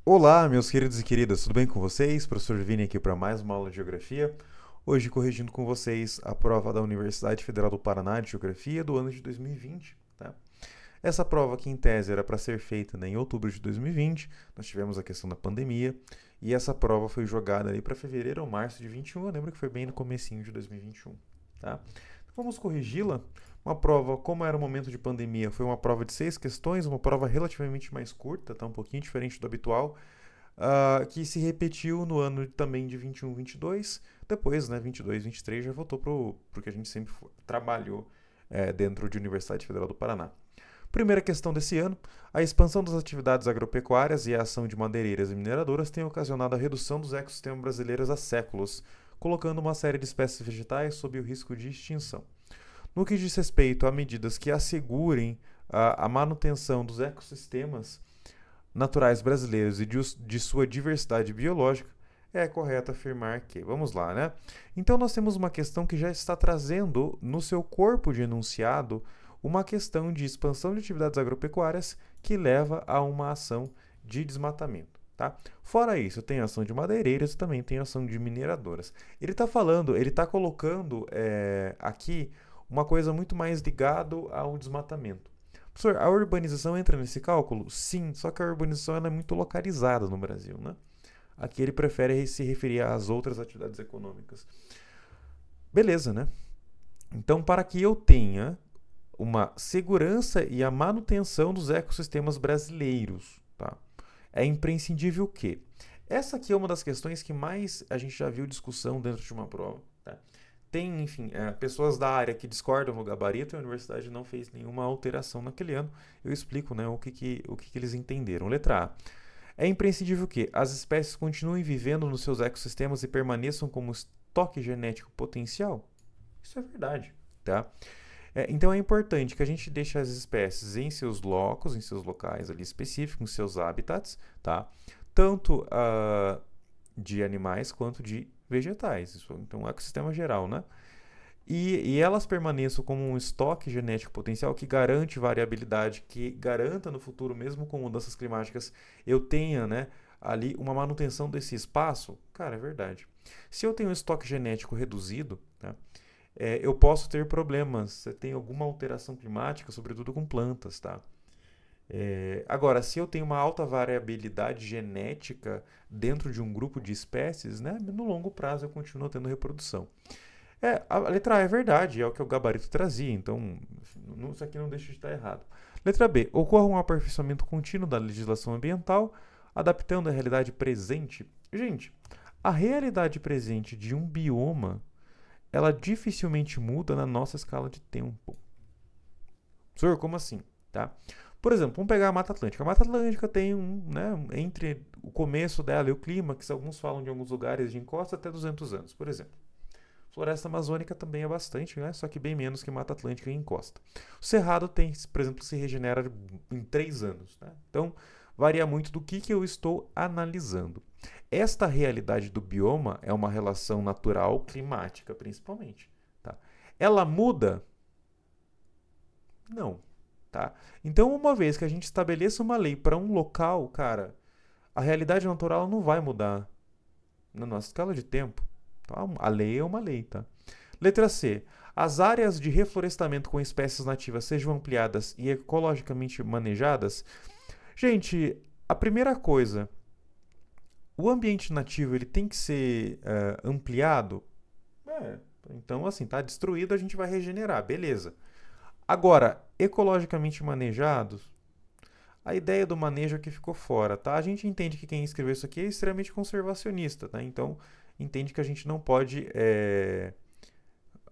Olá, meus queridos e queridas, tudo bem com vocês? Professor Vini aqui para mais uma aula de Geografia. Hoje corrigindo com vocês a prova da Universidade Federal do Paraná de Geografia do ano de 2020. Tá? Essa prova que em tese era para ser feita, né, em outubro de 2020, nós tivemos a questão da pandemia e essa prova foi jogada ali para fevereiro ou março de 21, eu lembro que foi bem no comecinho de 2021. Tá? Vamos corrigi-la. Uma prova, como era o momento de pandemia, foi uma prova de 6 questões, uma prova relativamente mais curta, tá? Um pouquinho diferente do habitual, que se repetiu no ano também de 21, 22. Depois, né, 22, 23 já voltou pro que a gente sempre trabalhou dentro de Universidade Federal do Paraná. Primeira questão desse ano: a expansão das atividades agropecuárias e a ação de madeireiras e mineradoras tem ocasionado a redução dos ecossistemas brasileiros há séculos, colocando uma série de espécies vegetais sob o risco de extinção. No que diz respeito a medidas que assegurem a manutenção dos ecossistemas naturais brasileiros e de sua diversidade biológica, é correto afirmar que. Vamos lá, né? Então, nós temos uma questão que já está trazendo no seu corpo de enunciado uma questão de expansão de atividades agropecuárias que leva a uma ação de desmatamento. Tá? Fora isso, tem ação de madeireiras e também tem ação de mineradoras. Ele está falando, ele está colocando aqui uma coisa muito mais ligado ao desmatamento. Professor, a urbanização entra nesse cálculo? Sim, só que a urbanização ela é muito localizada no Brasil, né? Aqui ele prefere se referir às outras atividades econômicas. Beleza, né? Então, para que eu tenha uma segurança e a manutenção dos ecossistemas brasileiros, tá? É imprescindível que essa aqui é uma das questões que mais a gente já viu discussão dentro de uma prova, tá? Tem, enfim, pessoas da área que discordam no gabarito e a universidade não fez nenhuma alteração naquele ano. Eu explico, né, o que eles entenderam. Letra A. É imprescindível que as espécies continuem vivendo nos seus ecossistemas e permaneçam como estoque genético potencial? Isso é verdade, tá? Então é importante que a gente deixe as espécies em seus locos, em seus locais ali específicos, em seus habitats, tá? Tanto de animais quanto de vegetais. Isso, então, o ecossistema geral, né? E elas permaneçam como um estoque genético potencial que garante variabilidade, que garanta no futuro, mesmo com mudanças climáticas, eu tenha, né, ali uma manutenção desse espaço. Cara, é verdade. Se eu tenho um estoque genético reduzido, tá, eu posso ter problemas. Você tem alguma alteração climática, sobretudo com plantas, tá? Agora, se eu tenho uma alta variabilidade genética dentro de um grupo de espécies, né, no longo prazo eu continuo tendo reprodução. A letra A é verdade, é o que o gabarito trazia, então isso aqui não deixa de estar errado. Letra B. Ocorre um aperfeiçoamento contínuo da legislação ambiental, adaptando a realidade presente. Gente, a realidade presente de um bioma, ela dificilmente muda na nossa escala de tempo. Professor, como assim? Tá? Por exemplo, vamos pegar a Mata Atlântica. A Mata Atlântica tem né, entre o começo dela e o clímax, alguns falam de alguns lugares de encosta até 200 anos, por exemplo. Floresta Amazônica também é bastante, né? Só que bem menos que Mata Atlântica e encosta. O Cerrado tem, por exemplo, se regenera em 3 anos. Né? Então, varia muito do que eu estou analisando. Esta realidade do bioma é uma relação natural climática, principalmente. Tá? Ela muda? Não. Tá? Então, uma vez que a gente estabeleça uma lei para um local, cara, a realidade natural não vai mudar na nossa escala de tempo. Tá? A lei é uma lei. Tá? Letra C. As áreas de reflorestamento com espécies nativas sejam ampliadas e ecologicamente manejadas. Gente, a primeira coisa, o ambiente nativo ele tem que ser ampliado? Então, assim, tá destruído, a gente vai regenerar, beleza. Agora, ecologicamente manejados, a ideia do manejo é que ficou fora, tá? A gente entende que quem escreveu isso aqui é extremamente conservacionista, tá? Então, entende que a gente não pode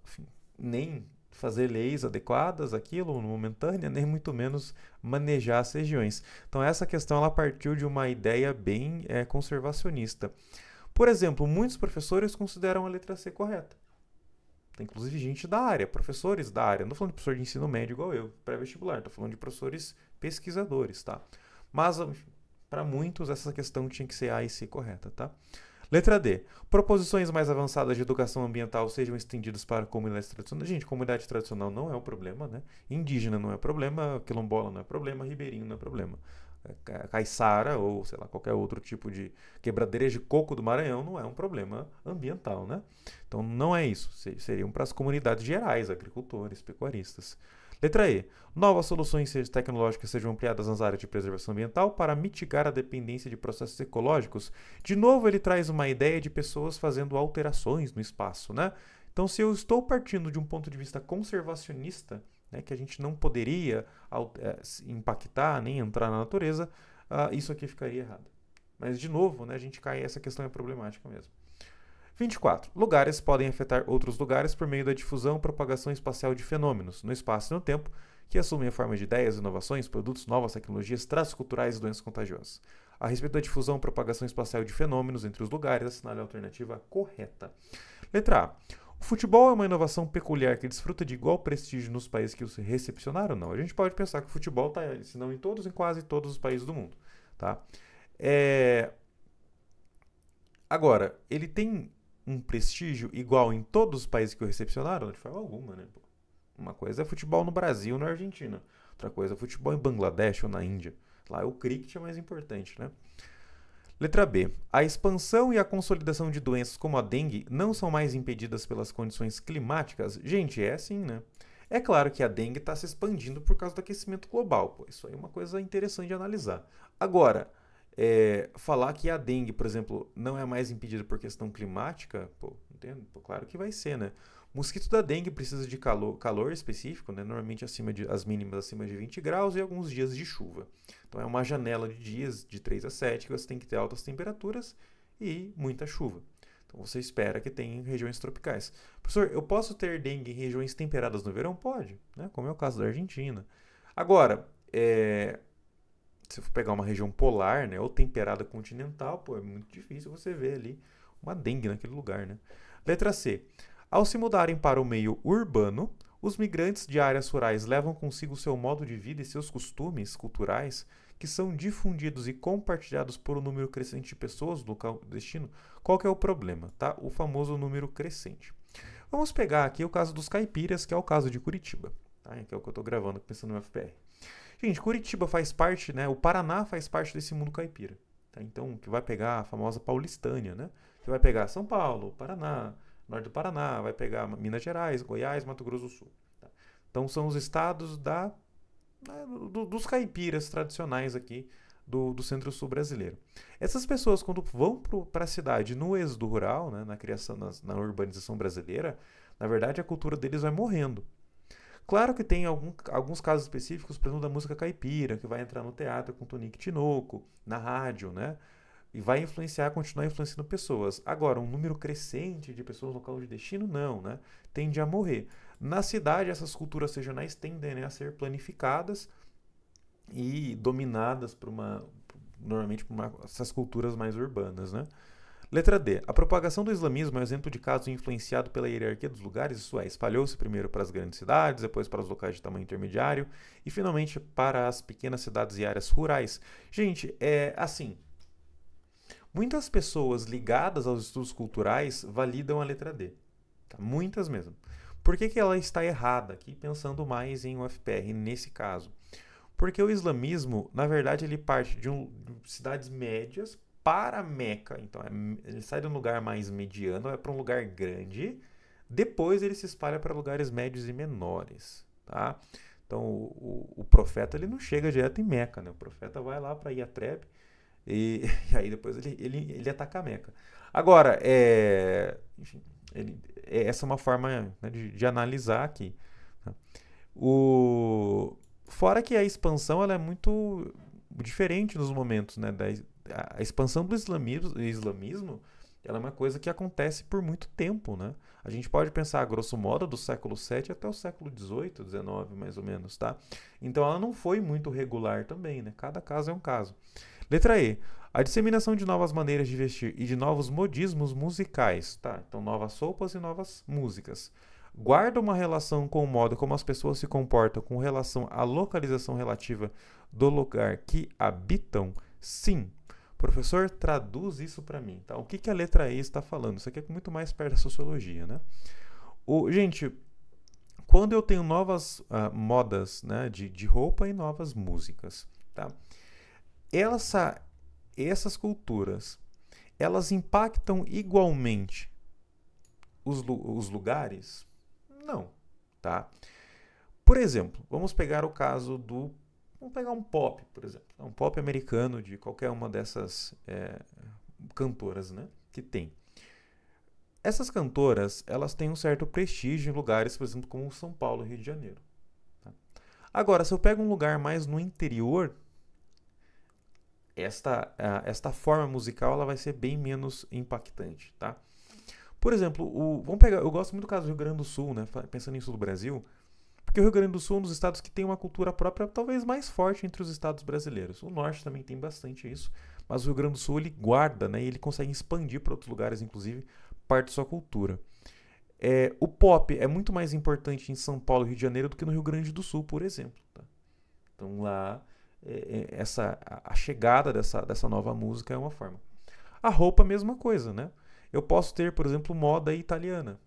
enfim, nem fazer leis adequadas àquilo momentânea, nem muito menos manejar as regiões. Então, essa questão ela partiu de uma ideia bem conservacionista. Por exemplo, muitos professores consideram a letra C correta. Tem inclusive gente da área, professores da área. Não estou falando de professor de ensino médio igual eu, pré-vestibular. Estou falando de professores pesquisadores, tá? Mas, para muitos, essa questão tinha que ser A e C correta, tá? Letra D. Proposições mais avançadas de educação ambiental sejam estendidas para comunidades tradicionais. Gente, comunidade tradicional não é um problema, né? Indígena não é problema, quilombola não é problema, ribeirinho não é problema. caiçara ou, sei lá, qualquer outro tipo de quebradeira de coco do Maranhão não é um problema ambiental, né? Então não é isso. Seriam para as comunidades gerais, agricultores, pecuaristas. Letra E. Novas soluções tecnológicas sejam ampliadas nas áreas de preservação ambiental para mitigar a dependência de processos ecológicos. De novo, ele traz uma ideia de pessoas fazendo alterações no espaço, né? Então, se eu estou partindo de um ponto de vista conservacionista, né, que a gente não poderia impactar nem entrar na natureza, isso aqui ficaria errado. Mas, de novo, né, a gente cai, essa questão é problemática mesmo. 24. Lugares podem afetar outros lugares por meio da difusão e propagação espacial de fenômenos, no espaço e no tempo, que assumem a forma de ideias, inovações, produtos, novas tecnologias, traços culturais e doenças contagiosas. A respeito da difusão e propagação espacial de fenômenos entre os lugares, assinale a alternativa correta. Letra A. O futebol é uma inovação peculiar que desfruta de igual prestígio nos países que os recepcionaram? Não. A gente pode pensar que o futebol está, se não em todos, em quase todos os países do mundo. Tá? Agora, ele tem um prestígio igual em todos os países que o recepcionaram? De forma alguma, né? Uma coisa é futebol no Brasil, na Argentina. Outra coisa é futebol em Bangladesh ou na Índia. Lá o cricket é mais importante, né? Letra B. A expansão e a consolidação de doenças como a dengue não são mais impedidas pelas condições climáticas? Gente, é assim, né? É claro que a dengue está se expandindo por causa do aquecimento global. Pô, isso aí é uma coisa interessante de analisar. Agora, falar que a dengue, por exemplo, não é mais impedida por questão climática, pô, entendo? Pô, claro que vai ser, né? O mosquito da dengue precisa de calor específico, né? Normalmente as mínimas acima de 20 graus e alguns dias de chuva. Então é uma janela de dias de 3 a 7 que você tem que ter altas temperaturas e muita chuva. Então você espera que tenha em regiões tropicais. Professor, eu posso ter dengue em regiões temperadas no verão? Pode, né? Como é o caso da Argentina. Agora, se for pegar uma região polar, né, ou temperada continental, pô, é muito difícil você ver ali uma dengue naquele lugar, né? Letra C. Ao se mudarem para o meio urbano, os migrantes de áreas rurais levam consigo seu modo de vida e seus costumes culturais, que são difundidos e compartilhados por um número crescente de pessoas no local de destino. Qual que é o problema? Tá? O famoso número crescente. Vamos pegar aqui o caso dos caipiras, que é o caso de Curitiba, tá? Que é o que eu estou gravando pensando no FPR. Gente, Curitiba faz parte, né? O Paraná faz parte desse mundo caipira. Tá? Então, que vai pegar a famosa paulistânia, né? Que vai pegar São Paulo, Paraná, norte do Paraná, vai pegar Minas Gerais, Goiás, Mato Grosso do Sul. Tá? Então, são os estados dos caipiras tradicionais aqui do centro-sul brasileiro. Essas pessoas, quando vão para a cidade no êxodo rural, né, na criação, na urbanização brasileira, na verdade, a cultura deles vai morrendo. Claro que tem alguns casos específicos, por exemplo, da música caipira, que vai entrar no teatro com Tonico e Tinoco, na rádio, né? E vai continuar influenciando pessoas. Agora, um número crescente de pessoas no local de destino, não, né? Tende a morrer. Na cidade, essas culturas regionais tendem, né, a ser planificadas e dominadas normalmente por essas culturas mais urbanas, né? Letra D. A propagação do islamismo é um exemplo de caso influenciado pela hierarquia dos lugares, isso é, espalhou-se primeiro para as grandes cidades, depois para os locais de tamanho intermediário e finalmente para as pequenas cidades e áreas rurais. Gente, assim, muitas pessoas ligadas aos estudos culturais validam a letra D. Tá? Muitas mesmo. Por que ela está errada aqui, pensando mais em UFPR nesse caso? Porque o islamismo, na verdade, ele parte de cidades médias para Meca. Então, ele sai de um lugar mais mediano, vai para um lugar grande, depois ele se espalha para lugares médios e menores. Tá? Então, o profeta ele não chega direto em Meca, né? O profeta vai lá para Yatreb e aí depois ele ataca a Meca. Agora, enfim, essa é uma forma, né, de analisar aqui. Tá? Fora que a expansão ela é muito diferente nos momentos, né? A expansão do islamismo ela é uma coisa que acontece por muito tempo, né? A gente pode pensar, grosso modo, do século VII até o século XVIII, XIX, mais ou menos, tá? Então, ela não foi muito regular também, né? Cada caso é um caso. Letra E. A disseminação de novas maneiras de vestir e de novos modismos musicais, tá? Então, novas roupas e novas músicas. Guarda uma relação com o modo como as pessoas se comportam com relação à localização relativa do lugar que habitam? Sim. Professor, traduz isso para mim. Tá? O que a letra E está falando? Isso aqui é muito mais perto da sociologia, né? Gente, quando eu tenho novas modas, né, de roupa e novas músicas, tá? essas culturas, elas impactam igualmente os lugares? Não, tá? Por exemplo, vamos pegar o caso vamos pegar um pop, por exemplo. Um pop americano de qualquer uma dessas cantoras, né? Que tem. Essas cantoras, elas têm um certo prestígio em lugares, por exemplo, como São Paulo e Rio de Janeiro. Tá? Agora, se eu pego um lugar mais no interior, esta forma musical ela vai ser bem menos impactante, tá? Por exemplo, vamos pegar, eu gosto muito do caso do Rio Grande do Sul, né? Pensando em sul do Brasil, porque o Rio Grande do Sul é um dos estados que tem uma cultura própria talvez mais forte entre os estados brasileiros. O Norte também tem bastante isso, mas o Rio Grande do Sul ele guarda, né? E ele consegue expandir para outros lugares, inclusive, parte da sua cultura. O pop é muito mais importante em São Paulo e Rio de Janeiro do que no Rio Grande do Sul, por exemplo. Tá? Então lá, a chegada dessa nova música é uma forma. A roupa, mesma coisa, né? Eu posso ter, por exemplo, moda italiana.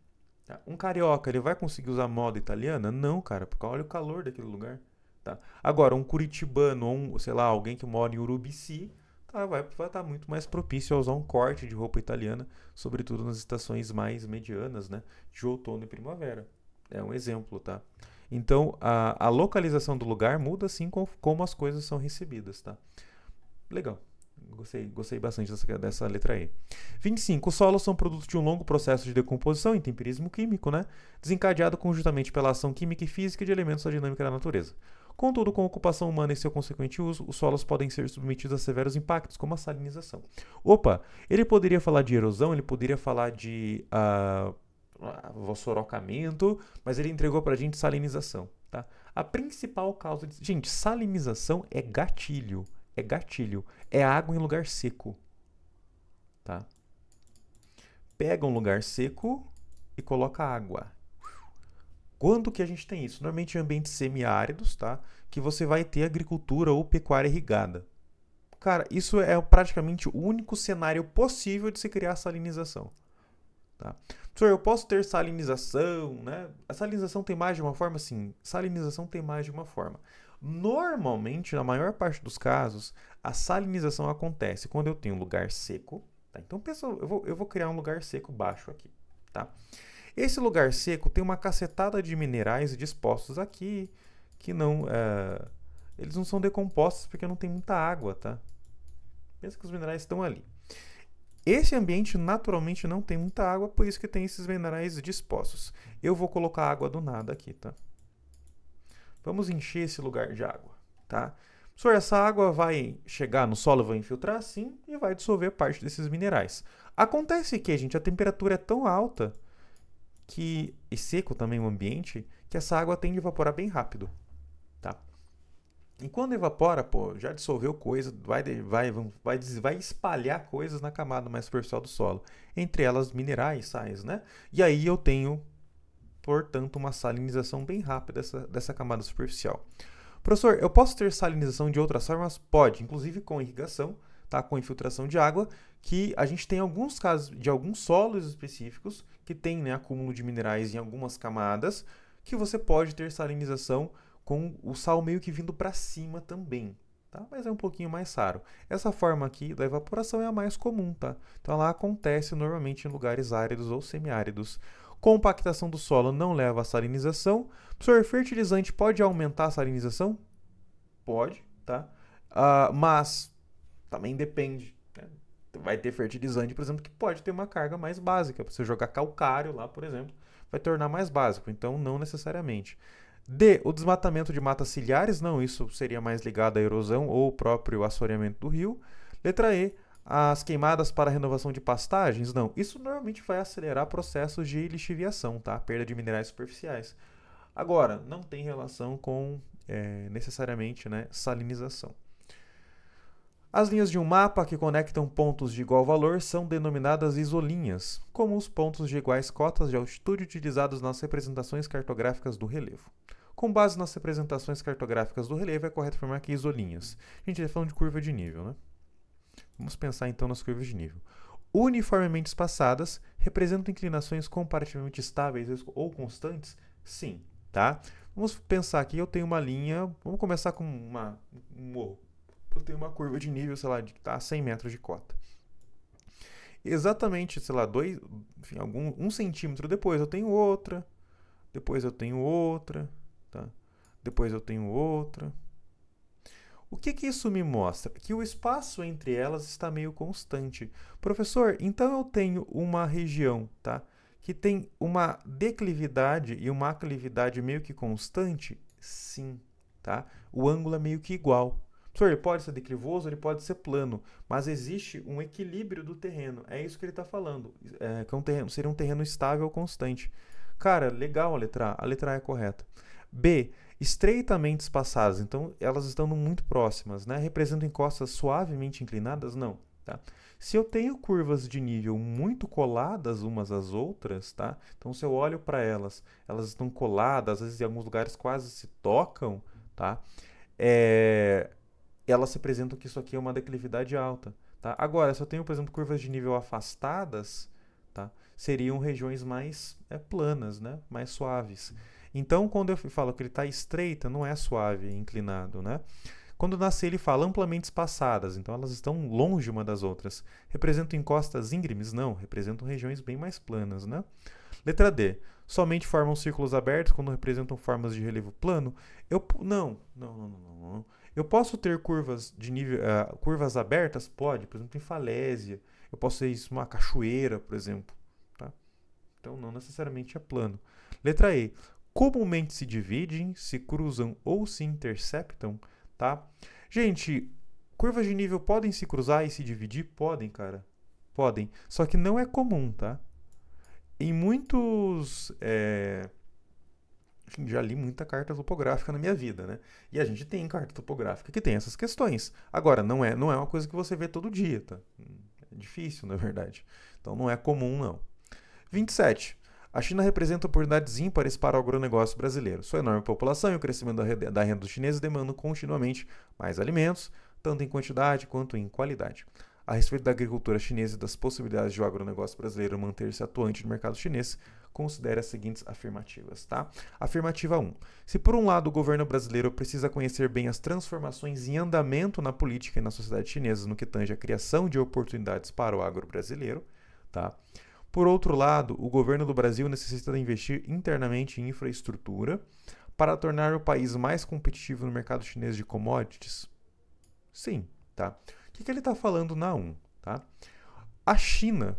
Tá? Um carioca, ele vai conseguir usar moda italiana? Não, cara, porque olha o calor daquele lugar. Tá? Agora, um curitibano ou, sei lá, alguém que mora em Urubici, tá, vai estar muito mais propício a usar um corte de roupa italiana, sobretudo nas estações mais medianas, né? De outono e primavera. É um exemplo, tá? Então, a localização do lugar muda assim como as coisas são recebidas, tá? Legal. Gostei bastante dessa letra E. 25. Os solos são produtos de um longo processo de decomposição e temperismo químico, né? Desencadeado conjuntamente pela ação química e física de elementos da dinâmica da natureza. Contudo, com a ocupação humana e seu consequente uso, os solos podem ser submetidos a severos impactos, como a salinização. Opa, ele poderia falar de erosão, ele poderia falar de vassourocamento, mas ele entregou pra gente salinização. Tá? A principal causa de... Gente, salinização é gatilho. É gatilho. É água em lugar seco. Tá? Pega um lugar seco e coloca água. Quando que a gente tem isso? Normalmente em ambientes semiáridos, tá? Que você vai ter agricultura ou pecuária irrigada. Cara, isso é praticamente o único cenário possível de se criar salinização. Tá? Professor, eu posso ter salinização, né? A salinização tem mais de uma forma? Sim, salinização tem mais de uma forma. Normalmente, na maior parte dos casos, a salinização acontece quando eu tenho um lugar seco. Tá? Então, pensa, eu vou criar um lugar seco baixo aqui. Tá? Esse lugar seco tem uma cacetada de minerais dispostos aqui que eles não são decompostos porque não tem muita água. Tá? Pensa que os minerais estão ali. Esse ambiente naturalmente não tem muita água, por isso que tem esses minerais dispostos. Eu vou colocar água do nada aqui, tá? Vamos encher esse lugar de água, tá? Professor, essa água vai chegar no solo, vai infiltrar? Sim, e vai dissolver parte desses minerais. Acontece que, gente, a temperatura é tão alta e seco também o ambiente, que essa água tende a evaporar bem rápido, tá? E quando evapora, já dissolveu coisa, vai espalhar coisas na camada mais superficial do solo, entre elas minerais, sais, né? E aí eu tenho, portanto, uma salinização bem rápida dessa camada superficial. Professor, eu posso ter salinização de outras formas? Pode, inclusive com irrigação, tá? Com infiltração de água, que a gente tem alguns casos de alguns solos específicos que tem, né, acúmulo de minerais em algumas camadas, que você pode ter salinização com o sal meio que vindo para cima também, tá? Mas é um pouquinho mais raro. Essa forma aqui da evaporação é a mais comum, tá? Então ela acontece normalmente em lugares áridos ou semiáridos. Compactação do solo não leva à salinização. Professor, fertilizante pode aumentar a salinização? Pode, tá? Mas também depende. Né? Vai ter fertilizante, por exemplo, que pode ter uma carga mais básica. Você jogar calcário lá, por exemplo, vai tornar mais básico. Então, não necessariamente. D. O desmatamento de matas ciliares? Não, isso seria mais ligado à erosão ou o próprio assoreamento do rio. Letra E. As queimadas para renovação de pastagens? Não, isso normalmente vai acelerar processos de lixiviação, tá? Perda de minerais superficiais. Agora, não tem relação com, necessariamente, né, salinização. As linhas de um mapa que conectam pontos de igual valor são denominadas isolinhas, como os pontos de iguais cotas de altitude utilizados nas representações cartográficas do relevo. Com base nas representações cartográficas do relevo, é correto afirmar que isolinhas. A gente está falando de curva de nível, né? Vamos pensar então nas curvas de nível. Uniformemente espaçadas representam inclinações comparativamente estáveis ou constantes? Sim, tá? Vamos pensar aqui, eu tenho uma linha, vamos começar com um morro. eu tenho uma curva de nível, sei lá, de tá a 100 metros de cota. Exatamente, sei lá, enfim, 1 centímetro depois eu tenho outra, depois eu tenho outra, tá? Depois eu tenho outra. O que que isso me mostra? Que o espaço entre elas está meio constante. Professor, então eu tenho uma região, tá? Que tem uma declividade e uma aclividade meio que constante? Sim, tá? O ângulo é meio que igual. Professor, ele pode ser declivoso, ele pode ser plano, mas existe um equilíbrio do terreno. É isso que ele está falando. Seria um terreno estável constante. Cara, legal a letra A. A letra A é correta. B, estreitamente espaçadas, então elas estão muito próximas, né? Representam encostas suavemente inclinadas? Não, tá? Se eu tenho curvas de nível muito coladas umas às outras, tá? Então se eu olho para elas, elas estão coladas, às vezes em alguns lugares quase se tocam, tá? Elas representam que isso aqui é uma declividade alta, tá? Agora, se eu tenho, por exemplo, curvas de nível afastadas, tá? Seriam regiões mais planas, né? Mais suaves. Então, quando eu falo que ele está estreita, não é suave, inclinado, né? Quando nascer, ele fala amplamente espaçadas, então elas estão longe uma das outras. Representam encostas íngremes? Não, representam regiões bem mais planas, né? Letra D. Somente formam círculos abertos quando representam formas de relevo plano? Não. Eu posso ter curvas de nível, curvas abertas? Pode, por exemplo, em falésia. Eu posso ter isso numa cachoeira, por exemplo. Tá? Então, não necessariamente é plano. Letra E. Comumente se dividem, se cruzam ou se interceptam, tá? Gente, curvas de nível podem se cruzar e se dividir? Podem, cara. Podem. Só que não é comum, tá? Em muitos... Enfim, já li muita carta topográfica na minha vida, né? E a gente tem carta topográfica que tem essas questões. Agora, não é uma coisa que você vê todo dia, tá? É difícil, na verdade. Então, não é comum, não. 27. A China representa oportunidades ímpares para o agronegócio brasileiro. Sua enorme população e o crescimento da renda dos chineses demandam continuamente mais alimentos, tanto em quantidade quanto em qualidade. A respeito da agricultura chinesa e das possibilidades de o agronegócio brasileiro manter-se atuante no mercado chinês, considere as seguintes afirmativas, tá? Afirmativa 1. Se por um lado o governo brasileiro precisa conhecer bem as transformações em andamento na política e na sociedade chinesa no que tange a criação de oportunidades para o agro brasileiro, tá? Por outro lado, o governo do Brasil necessita de investir internamente em infraestrutura para tornar o país mais competitivo no mercado chinês de commodities? Sim, tá? O que ele está falando na 1? Tá? A China,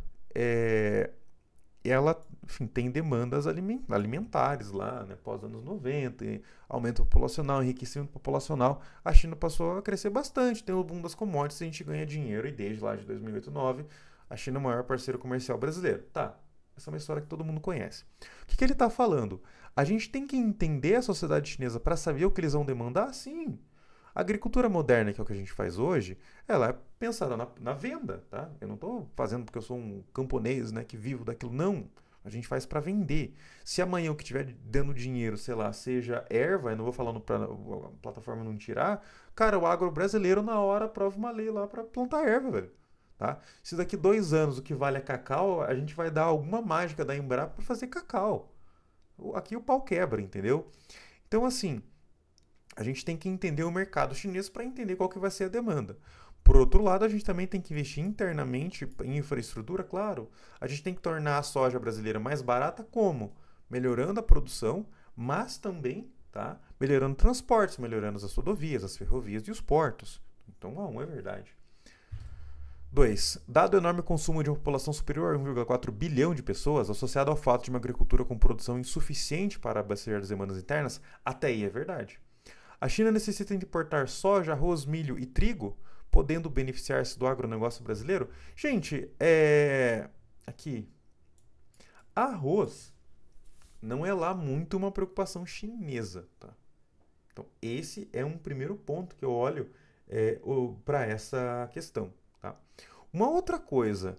ela, enfim, tem demandas alimentares lá, né, pós anos 90, aumento populacional, enriquecimento populacional. A China passou a crescer bastante, tem o boom das commodities, a gente ganha dinheiro e desde lá de 2008, 2009, a China é o maior parceiro comercial brasileiro. Tá, essa é uma história que todo mundo conhece. O que ele está falando? A gente tem que entender a sociedade chinesa para saber o que eles vão demandar? Sim. A agricultura moderna, que é o que a gente faz hoje, ela é pensada na venda, tá? Eu não estou fazendo porque eu sou um camponês, né, que vivo daquilo, não. A gente faz para vender. Se amanhã o que estiver dando dinheiro, sei lá, seja erva, eu não vou falando para a plataforma não tirar, cara, o agro brasileiro na hora aprova uma lei lá para plantar erva, velho. Tá? Se daqui 2 anos o que vale é cacau, a gente vai dar alguma mágica da Embrapa para fazer cacau. Aqui o pau quebra, entendeu? Então, assim, a gente tem que entender o mercado chinês para entender qual que vai ser a demanda. Por outro lado, a gente também tem que investir internamente em infraestrutura, claro. A gente tem que tornar a soja brasileira mais barata como? Melhorando a produção, mas também, tá, melhorando transportes, melhorando as rodovias, as ferrovias e os portos. Então, é verdade. 2. Dado o enorme consumo de uma população superior a 1,4 bilhão de pessoas, associado ao fato de uma agricultura com produção insuficiente para abastecer as demandas internas, até aí é verdade. A China necessita importar soja, arroz, milho e trigo, podendo beneficiar-se do agronegócio brasileiro? Gente, aqui, arroz não é lá muito uma preocupação chinesa, tá? Então, esse é um primeiro ponto que eu olho para essa questão. Tá? Uma outra coisa,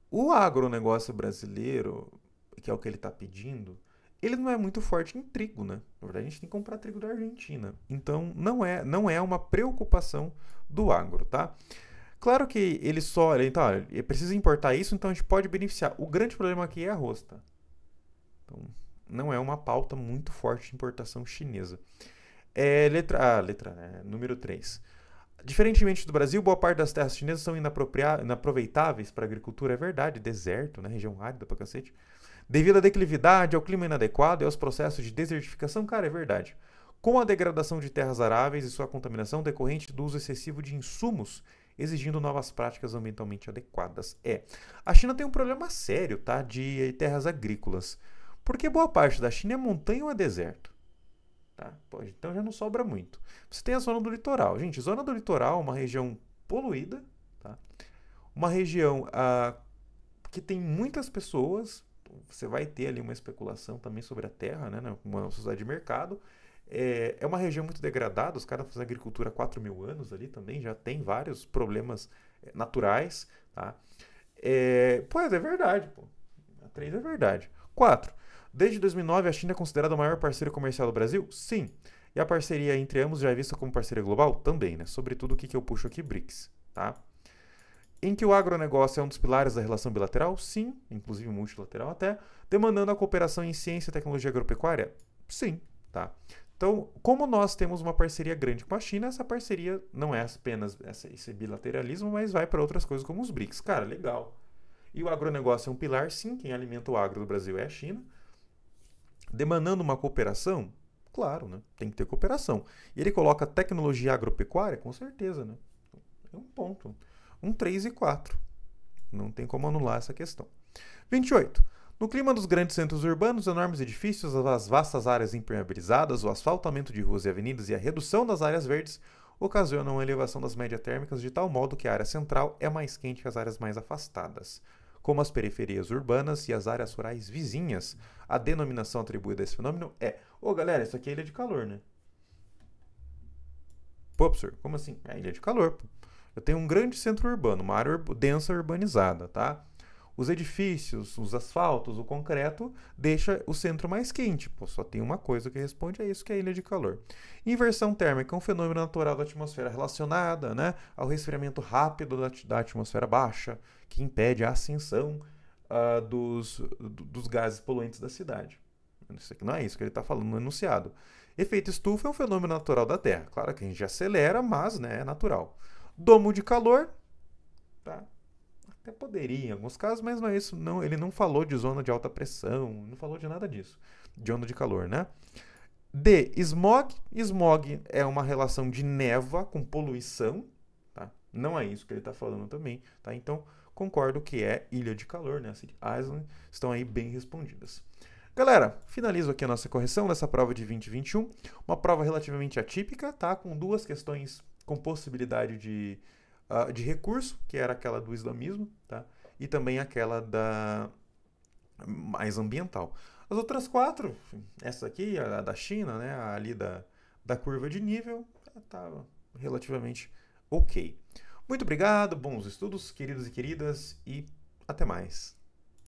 o agronegócio brasileiro, que é o que ele está pedindo, ele não é muito forte em trigo, né? Na verdade, a gente tem que comprar trigo da Argentina. Então, não é uma preocupação do agro, tá? Claro que ele precisa importar isso, então a gente pode beneficiar. O grande problema aqui é arroz, tá? Então, não é uma pauta muito forte de importação chinesa. Número 3. Diferentemente do Brasil, boa parte das terras chinesas são inaproveitáveis para a agricultura, é verdade, deserto, né, região árida pra cacete. Devido à declividade, ao clima inadequado e aos processos de desertificação, cara, é verdade. Com a degradação de terras aráveis e sua contaminação decorrente do uso excessivo de insumos, exigindo novas práticas ambientalmente adequadas. A China tem um problema sério, tá, de terras agrícolas, porque boa parte da China é montanha ou é deserto. Tá? Pô, então já não sobra muito. Você tem a zona do litoral. Gente, zona do litoral é uma região poluída, tá? Uma região que tem muitas pessoas. Você vai ter ali uma especulação também sobre a terra, né? Uma sociedade de mercado. É uma região muito degradada. Os caras fazem agricultura há 4.000 anos ali também. Já tem vários problemas naturais. Tá? Pois é verdade. Pô. A 3 é verdade. 4. Desde 2009, a China é considerada o maior parceiro comercial do Brasil? Sim. E a parceria entre ambos já é vista como parceria global? Também, né? Sobretudo o que eu puxo aqui, BRICS. Tá? Em que o agronegócio é um dos pilares da relação bilateral? Sim, inclusive multilateral até. Demandando a cooperação em ciência e tecnologia agropecuária? Sim. Tá? Então, como nós temos uma parceria grande com a China, essa parceria não é apenas esse bilateralismo, mas vai para outras coisas como os BRICS. Cara, legal. E o agronegócio é um pilar? Sim, quem alimenta o agro do Brasil é a China. Demandando uma cooperação? Claro, né? Tem que ter cooperação. E ele coloca tecnologia agropecuária? Com certeza, né? É um ponto. 3 e 4. Não tem como anular essa questão. 28. No clima dos grandes centros urbanos, enormes edifícios, as vastas áreas impermeabilizadas, o asfaltamento de ruas e avenidas e a redução das áreas verdes ocasionam uma elevação das médias térmicas de tal modo que a área central é mais quente que as áreas mais afastadas, como as periferias urbanas e as áreas rurais vizinhas. A denominação atribuída a esse fenômeno é... galera, isso aqui é ilha de calor, né? Pô, professor, como assim? É ilha de calor. Pô. Eu tenho um grande centro urbano, uma área densa urbanizada, tá? Os edifícios, os asfaltos, o concreto deixa o centro mais quente. Pô, só tem uma coisa que responde a isso, que é a ilha de calor. Inversão térmica é um fenômeno natural da atmosfera relacionada, né, ao resfriamento rápido da atmosfera baixa, que impede a ascensão dos gases poluentes da cidade. Isso aqui não é isso que ele está falando no enunciado. Efeito estufa é um fenômeno natural da Terra. Claro que a gente acelera, mas, né, é natural. Domo de calor, tá? Até poderia em alguns casos, mas não é isso. Não, ele não falou de zona de alta pressão, não falou de nada disso. De onda de calor, né? D. Smog. Smog é uma relação de névoa com poluição, tá? Não é isso que ele está falando também, tá? Então, concordo que é ilha de calor, né? City Island, estão aí bem respondidas. Galera, finalizo aqui a nossa correção dessa prova de 2021. Uma prova relativamente atípica, tá? Com duas questões com possibilidade de recurso, que era aquela do islamismo, tá? E também aquela da mais ambiental. As outras 4, essa aqui, a da China, né? Ali da curva de nível, tá relativamente ok. Muito obrigado, bons estudos, queridos e queridas, e até mais.